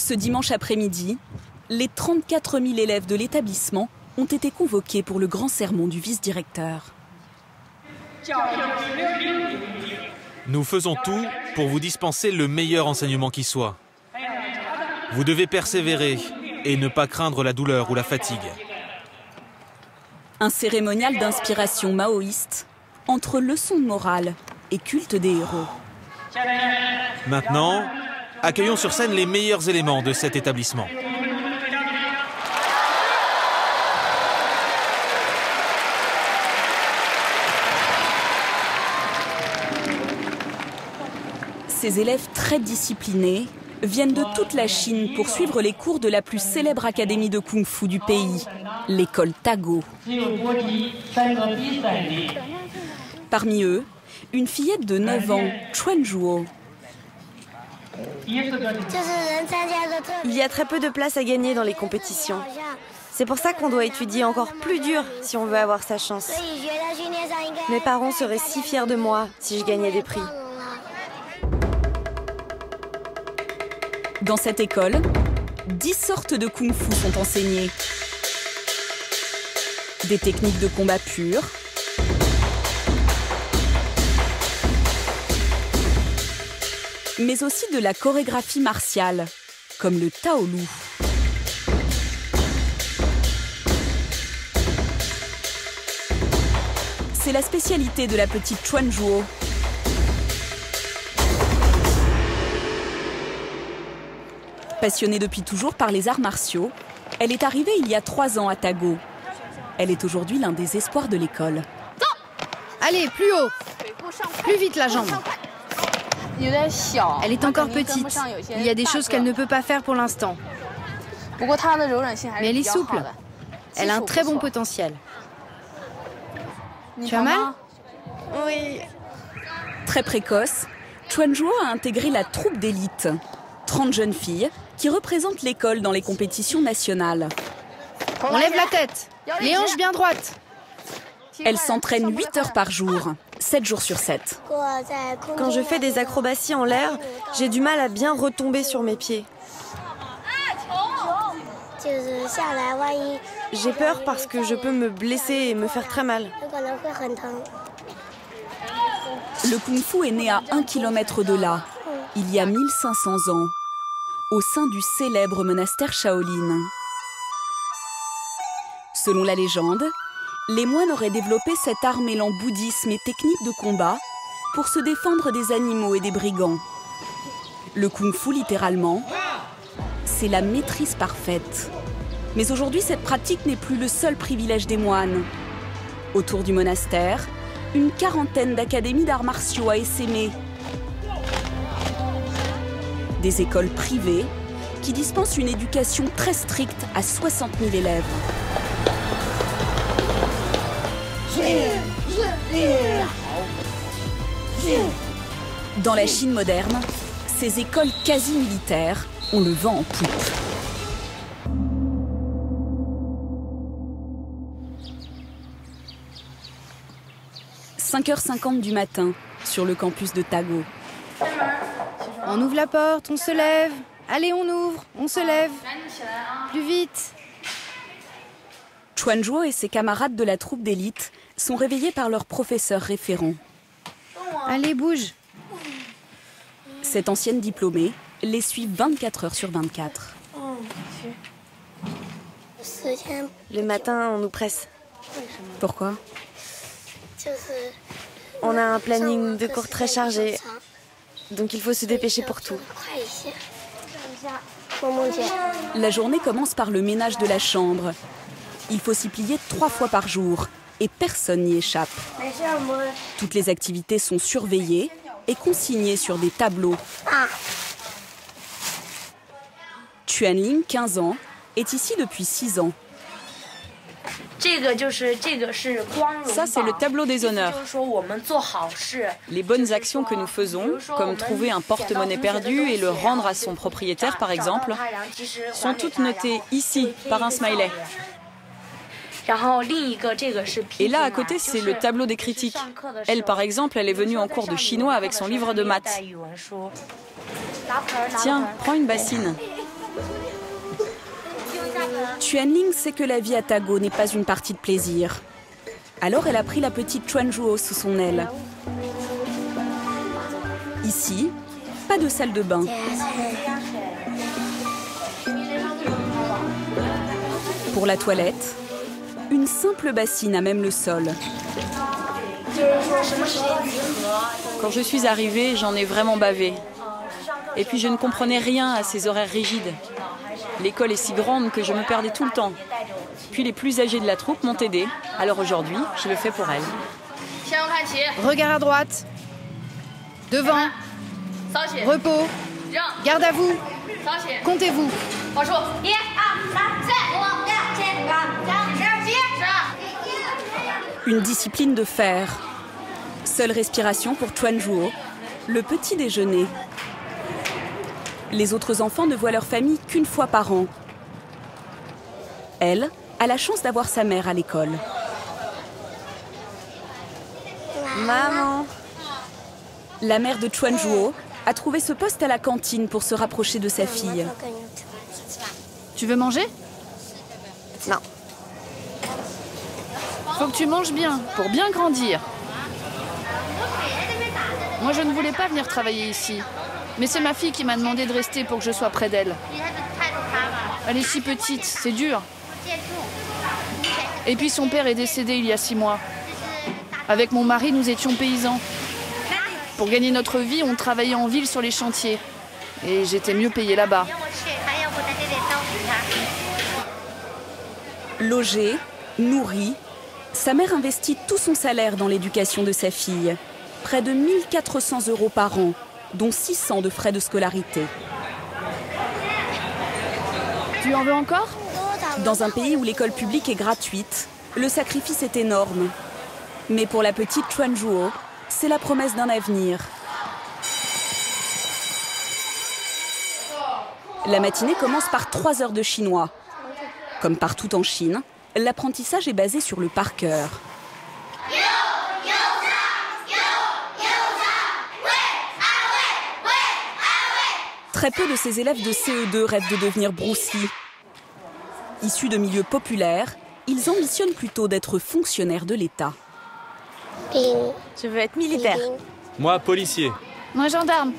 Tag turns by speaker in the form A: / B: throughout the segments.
A: Ce dimanche après-midi, les 34 000 élèves de l'établissement ont été convoqués pour le grand sermon du vice-directeur.
B: Nous faisons tout pour vous dispenser le meilleur enseignement qui soit. Vous devez persévérer et ne pas craindre la douleur ou la fatigue.
A: Un cérémonial d'inspiration maoïste entre leçons de morale et culte des héros.
B: Maintenant, accueillons sur scène les meilleurs éléments de cet établissement.
A: Ces élèves très disciplinés viennent de toute la Chine pour suivre les cours de la plus célèbre académie de kung-fu du pays, l'école Tago. Parmi eux, une fillette de 9 ans, Chuan Zhuo.
C: Il y a très peu de place à gagner dans les compétitions. C'est pour ça qu'on doit étudier encore plus dur si on veut avoir sa chance. Mes parents seraient si fiers de moi si je gagnais des prix.
A: Dans cette école, 10 sortes de kung-fu sont enseignées. Des techniques de combat pures, mais aussi de la chorégraphie martiale, comme le Taolu. C'est la spécialité de la petite Chuan Zhuo. Passionnée depuis toujours par les arts martiaux, elle est arrivée il y a 3 ans à Tago. Elle est aujourd'hui l'un des espoirs de l'école.
D: Allez, plus haut! Plus vite la jambe! Elle est encore petite. Il y a des choses qu'elle ne peut pas faire pour l'instant. Mais elle est souple. Elle a un très bon potentiel. Tu as mal?
C: Oui.
A: Très précoce, Chuan Zhuo a intégré la troupe d'élite. 30 jeunes filles qui représentent l'école dans les compétitions nationales.
D: On lève la tête. Les hanches bien droites.
A: Elle s'entraîne 8 heures par jour, 7 jours sur 7.
C: Quand je fais des acrobaties en l'air, j'ai du mal à bien retomber sur mes pieds. J'ai peur parce que je peux me blesser et me faire très mal.
A: Le kung-fu est né à 1 kilomètre de là, il y a 1500 ans, au sein du célèbre monastère Shaolin. Selon la légende, les moines auraient développé cet art mêlant bouddhisme et techniques de combat pour se défendre des animaux et des brigands. Le kung-fu, littéralement, c'est la maîtrise parfaite. Mais aujourd'hui, cette pratique n'est plus le seul privilège des moines. Autour du monastère, une quarantaine d'académies d'arts martiaux a essaimé. Des écoles privées qui dispensent une éducation très stricte à 60 000 élèves. Dans la Chine moderne, ces écoles quasi militaires ont le vent en poupe. « 5h50 du matin, sur le campus de Tago.
D: On ouvre la porte, on se lève. Allez, on ouvre, on se lève. Plus vite.
A: Chuan Zhuo et ses camarades de la troupe d'élite sont réveillés par leur professeur référent.
D: Allez, bouge.
A: Cette ancienne diplômée les suit 24 heures sur 24.
C: Le matin, on nous presse.
A: Pourquoi?
C: On a un planning de cours très chargé, donc il faut se dépêcher pour tout.
A: La journée commence par le ménage de la chambre. Il faut s'y plier 3 fois par jour et personne n'y échappe. Toutes les activités sont surveillées et consignées sur des tableaux. Chuanling, 15 ans, est ici depuis 6 ans.
E: Ça, c'est le tableau des honneurs. Les bonnes actions que nous faisons, comme trouver un porte-monnaie perdu et le rendre à son propriétaire, par exemple, sont toutes notées ici, par un smiley. Et là, à côté, c'est le tableau des critiques. Elle, par exemple, elle est venue en cours de chinois avec son livre de maths. Tiens, prends une bassine.
A: Xuanling sait que la vie à Tago n'est pas une partie de plaisir. Alors elle a pris la petite Chuanzhuo sous son aile. Ici, pas de salle de bain. Pour la toilette, une simple bassine à même le sol.
E: Quand je suis arrivée, j'en ai vraiment bavé. Et puis je ne comprenais rien à ces horaires rigides. L'école est si grande que je me perdais tout le temps. Puis les plus âgés de la troupe m'ont aidée. Alors aujourd'hui, je le fais pour elles.
D: Regard à droite. Devant. Repos. Garde à vous. Comptez-vous.
A: Une discipline de fer. Seule respiration pour Chuanzhuo, le petit déjeuner. Les autres enfants ne voient leur famille qu'une fois par an. Elle a la chance d'avoir sa mère à l'école.
C: Maman.
A: La mère de Chuanzhuo a trouvé ce poste à la cantine pour se rapprocher de sa fille.
D: Tu veux manger?
C: Non.
D: Faut que tu manges bien, pour bien grandir. Moi, je ne voulais pas venir travailler ici. Mais c'est ma fille qui m'a demandé de rester pour que je sois près d'elle. Elle est si petite, c'est dur. Et puis son père est décédé il y a 6 mois. Avec mon mari, nous étions paysans. Pour gagner notre vie, on travaillait en ville sur les chantiers. Et j'étais mieux payée là-bas.
A: Logée, nourrie, sa mère investit tout son salaire dans l'éducation de sa fille. Près de 1 400 € par an, dont 600 de frais de scolarité.
D: Tu en veux encore?
A: Dans un pays où l'école publique est gratuite, le sacrifice est énorme. Mais pour la petite Chuanzhuo, c'est la promesse d'un avenir. La matinée commence par 3 heures de chinois. Comme partout en Chine, l'apprentissage est basé sur le par cœur. Très peu de ces élèves de CE2 rêvent de devenir Bruce Lee. Issus de milieux populaires, ils ambitionnent plutôt d'être fonctionnaires de l'État.
C: Je veux être militaire.
B: Moi, policier.
D: Moi, gendarme.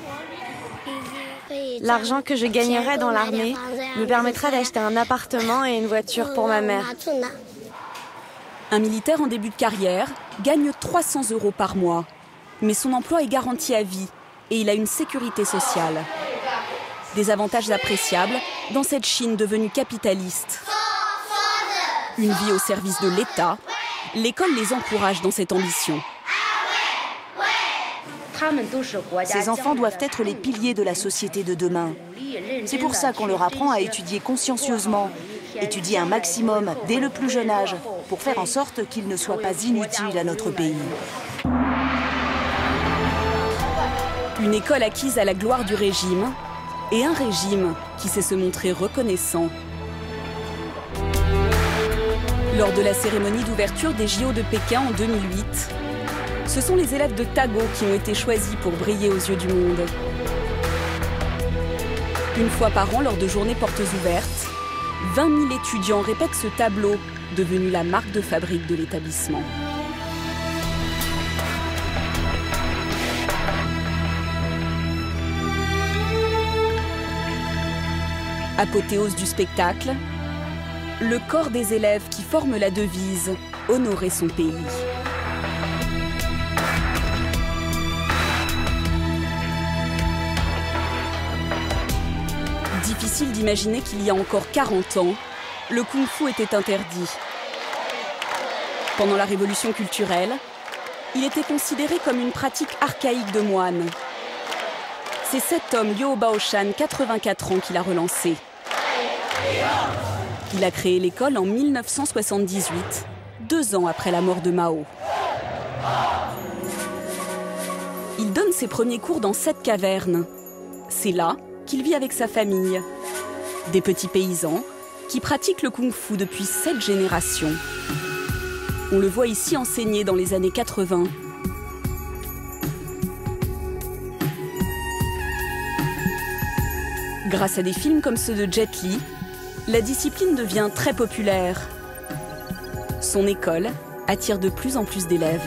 C: L'argent que je gagnerai dans l'armée me permettra d'acheter un appartement et une voiture pour ma mère.
A: Un militaire en début de carrière gagne 300 € par mois. Mais son emploi est garanti à vie et il a une sécurité sociale. Des avantages appréciables dans cette Chine devenue capitaliste. Une vie au service de l'État, l'école les encourage dans cette ambition.
F: Ces enfants doivent être les piliers de la société de demain. C'est pour ça qu'on leur apprend à étudier consciencieusement, étudier un maximum dès le plus jeune âge, pour faire en sorte qu'ils ne soient pas inutiles à notre pays.
A: Une école acquise à la gloire du régime, et un régime qui sait se montrer reconnaissant. Lors de la cérémonie d'ouverture des JO de Pékin en 2008, ce sont les élèves de Tago qui ont été choisis pour briller aux yeux du monde. Une fois par an, lors de journées portes ouvertes, 20 000 étudiants répètent ce tableau, devenu la marque de fabrique de l'établissement. Apothéose du spectacle, le corps des élèves qui forment la devise « Honorer son pays ». Difficile d'imaginer qu'il y a encore 40 ans, le kung-fu était interdit. Pendant la révolution culturelle, il était considéré comme une pratique archaïque de moines. C'est cet homme, Liu Baoshan, 84 ans, qui l'a relancé. Il a créé l'école en 1978, 2 ans après la mort de Mao. Il donne ses premiers cours dans cette caverne. C'est là qu'il vit avec sa famille. Des petits paysans qui pratiquent le kung-fu depuis 7 générations. On le voit ici enseigner dans les années 80. Grâce à des films comme ceux de Jet Li, La discipline devient très populaire. Son école attire de plus en plus d'élèves.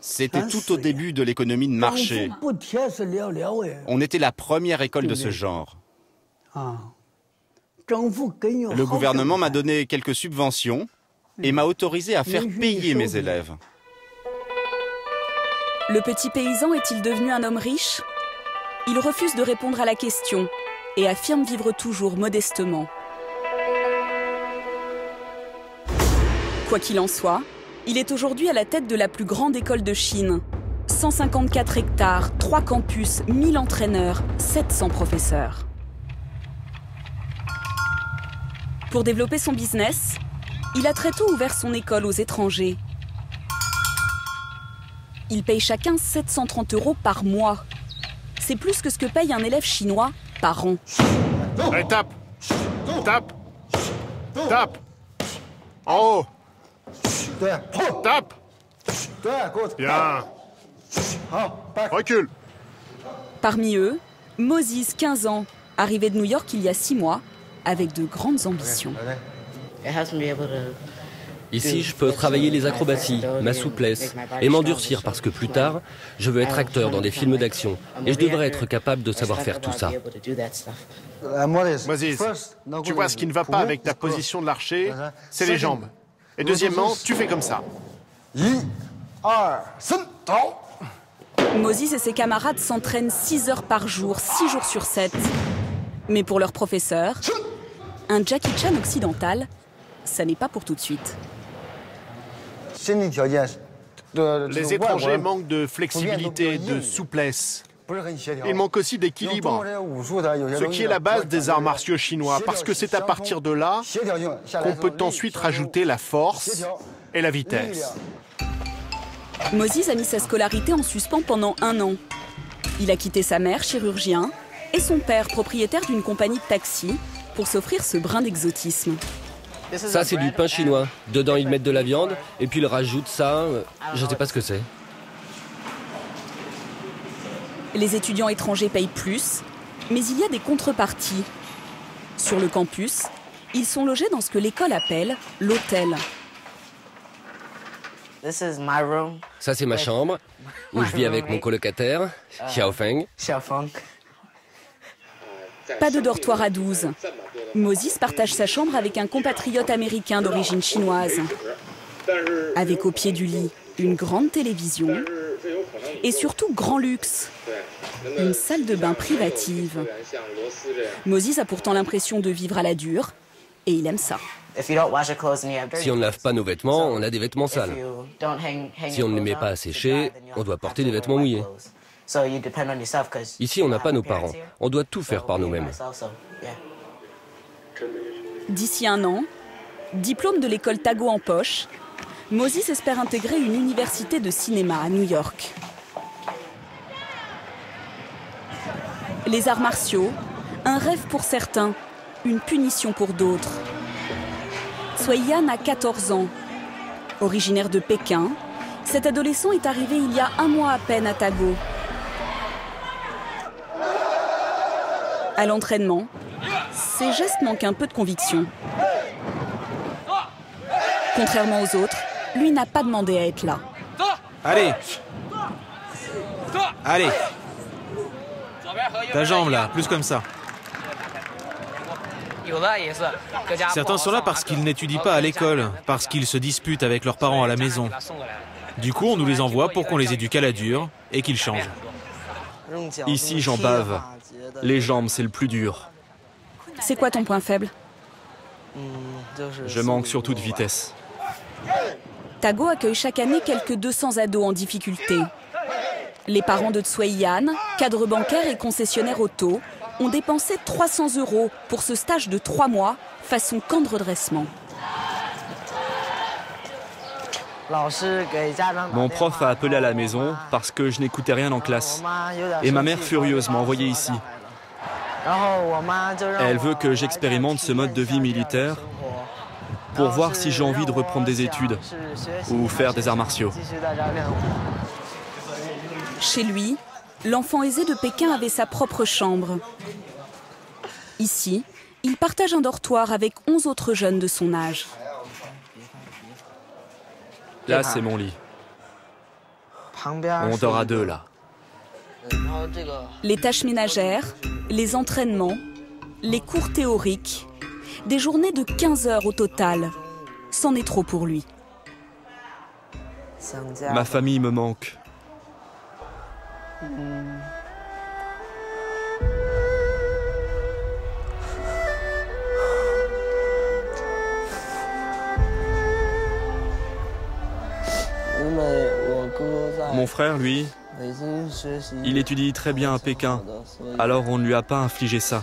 G: C'était tout au début de l'économie de marché. On était la première école de ce genre. Le gouvernement m'a donné quelques subventions et m'a autorisé à faire payer mes élèves.
A: Le petit paysan est-il devenu un homme riche? Il refuse de répondre à la question et affirme vivre toujours modestement. Quoi qu'il en soit, il est aujourd'hui à la tête de la plus grande école de Chine. 154 hectares, 3 campus, 1000 entraîneurs, 700 professeurs. Pour développer son business, il a très tôt ouvert son école aux étrangers. Ils payent chacun 730 € par mois. C'est plus que ce que paye un élève chinois par an.
H: Allez, tape! Tape! Tape! En haut! Tape! Bien! Recule!
A: Parmi eux, Moses, 15 ans, arrivé de New York il y a 6 mois, avec de grandes ambitions.
I: Ici, je peux travailler les acrobaties, ma souplesse, et m'endurcir parce que plus tard, je veux être acteur dans des films d'action. Et je devrais être capable de savoir faire tout ça.
H: Moses, tu vois ce qui ne va pas avec ta position de l'archer, c'est les jambes. Et deuxièmement, tu fais comme ça.
A: Moses et ses camarades s'entraînent 6 heures par jour, 6 jours sur 7. Mais pour leur professeur, un Jackie Chan occidental, ça n'est pas pour tout de suite.
H: Les étrangers manquent de flexibilité, de souplesse. Ils manquent aussi d'équilibre, ce qui est la base des arts martiaux chinois, parce que c'est à partir de là qu'on peut ensuite rajouter la force et la vitesse.
A: Moses a mis sa scolarité en suspens pendant 1 an. Il a quitté sa mère, chirurgien, et son père, propriétaire d'une compagnie de taxi, pour s'offrir ce brin d'exotisme.
I: Ça, c'est du pain chinois. Dedans, ils mettent de la viande, et puis ils rajoutent ça. Je ne sais pas ce que c'est.
A: Les étudiants étrangers payent plus, mais il y a des contreparties. Sur le campus, ils sont logés dans ce que l'école appelle l'hôtel.
I: Ça, c'est ma chambre, où je vis avec mon colocataire, Xiaofeng.
A: Pas de dortoir à 12. Moses partage sa chambre avec un compatriote américain d'origine chinoise. Avec au pied du lit une grande télévision et surtout grand luxe, une salle de bain privative. Moses a pourtant l'impression de vivre à la dure et il aime ça.
I: Si on ne lave pas nos vêtements, on a des vêtements sales. Si on ne les met pas à sécher, on doit porter des vêtements mouillés. Ici, on n'a pas nos parents. On doit tout faire par nous-mêmes.
A: D'ici 1 an, diplôme de l'école Tago en poche, Moses espère intégrer une université de cinéma à New York. Les arts martiaux, un rêve pour certains, une punition pour d'autres. Suiyan a 14 ans. Originaire de Pékin, cet adolescent est arrivé il y a 1 mois à peine à Tago. À l'entraînement, ses gestes manquent un peu de conviction. Contrairement aux autres, lui n'a pas demandé à être là.
B: Allez! Allez! Ta jambe là, plus comme ça. Certains sont là parce qu'ils n'étudient pas à l'école, parce qu'ils se disputent avec leurs parents à la maison. Du coup, on nous les envoie pour qu'on les éduque à la dure et qu'ils changent.
J: Ici, j'en bave. Les jambes, c'est le plus dur.
A: C'est quoi ton point faible?
J: Je manque surtout de vitesse.
A: Tago accueille chaque année quelques 200 ados en difficulté. Les parents de Suiyan, cadres bancaires et concessionnaires auto, ont dépensé 300 € pour ce stage de 3 mois, façon camp de redressement.
J: Mon prof a appelé à la maison parce que je n'écoutais rien en classe. Et ma mère, furieuse, m'a envoyé ici. Elle veut que j'expérimente ce mode de vie militaire pour voir si j'ai envie de reprendre des études ou faire des arts martiaux.
A: Chez lui, l'enfant aisé de Pékin avait sa propre chambre. Ici, il partage un dortoir avec 11 autres jeunes de son âge.
J: Là, c'est mon lit. On dort à 2 là.
A: Les tâches ménagères, les entraînements, les cours théoriques, des journées de 15 heures au total. C'en est trop pour lui.
J: Ma famille me manque. Mon frère, lui, il étudie très bien à Pékin, alors on ne lui a pas infligé ça.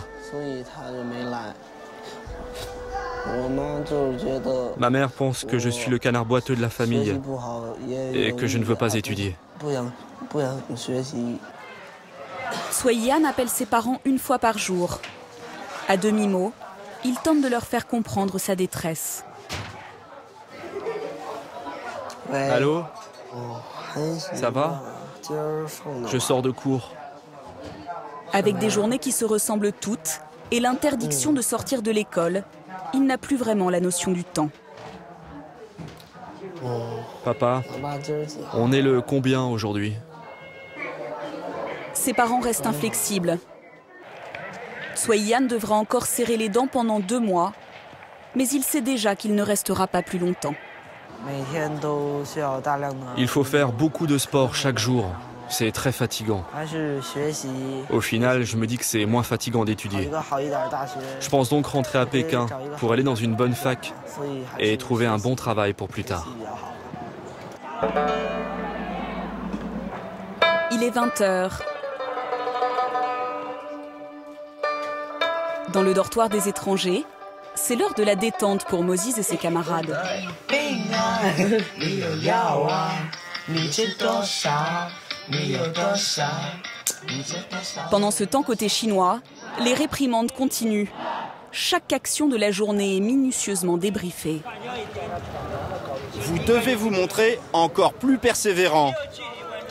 J: Ma mère pense que je suis le canard boiteux de la famille et que je ne veux pas étudier.
A: Suiyan appelle ses parents une fois par jour. À demi-mot, il tente de leur faire comprendre sa détresse.
J: Allô? Ça va? Je sors de cours.
A: Avec des journées qui se ressemblent toutes et l'interdiction de sortir de l'école, il n'a plus vraiment la notion du temps.
J: Papa, on est le combien aujourd'hui?
A: Ses parents restent inflexibles. Suiyan devra encore serrer les dents pendant 2 mois, mais il sait déjà qu'il ne restera pas plus longtemps.
J: Il faut faire beaucoup de sport chaque jour. C'est très fatigant. Au final, je me dis que c'est moins fatigant d'étudier. Je pense donc rentrer à Pékin pour aller dans une bonne fac et trouver un bon travail pour plus tard.
A: Il est 20h. Dans le dortoir des étrangers, c'est l'heure de la détente pour Moses et ses camarades. Pendant ce temps, côté chinois, les réprimandes continuent. Chaque action de la journée est minutieusement débriefée.
G: Vous devez vous montrer encore plus persévérant.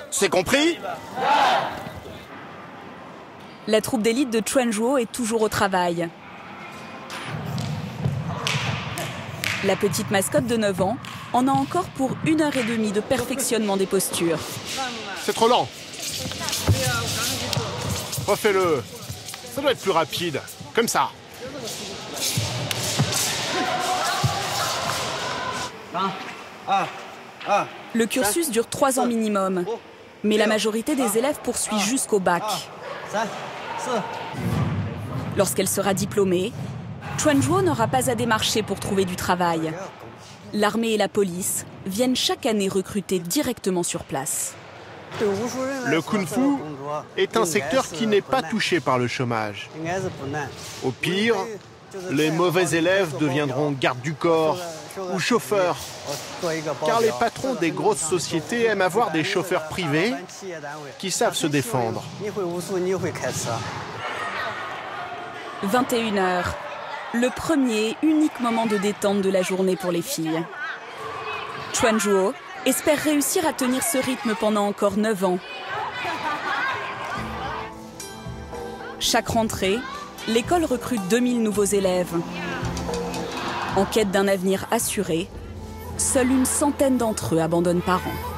G: C'est compris?
A: La troupe d'élite de Chuanzhuo est toujours au travail. La petite mascotte de 9 ans en a encore pour 1h30 de perfectionnement des postures.
H: C'est trop lent. Refais-le. Ça doit être plus rapide. Comme ça.
A: Le cursus dure 3 ans minimum, mais la majorité des élèves poursuit jusqu'au bac. Lorsqu'elle sera diplômée, Chuanzhuo n'aura pas à démarcher pour trouver du travail. L'armée et la police viennent chaque année recruter directement sur place.
H: Le kung-fu est un secteur qui n'est pas touché par le chômage. Au pire, les mauvais élèves deviendront gardes du corps ou chauffeurs. Car les patrons des grosses sociétés aiment avoir des chauffeurs privés qui savent se défendre.
A: 21h, le premier et unique moment de détente de la journée pour les filles. Chuanzhuo espère réussir à tenir ce rythme pendant encore 9 ans. Chaque rentrée, l'école recrute 2000 nouveaux élèves. En quête d'un avenir assuré, seule une centaine d'entre eux abandonnent par an.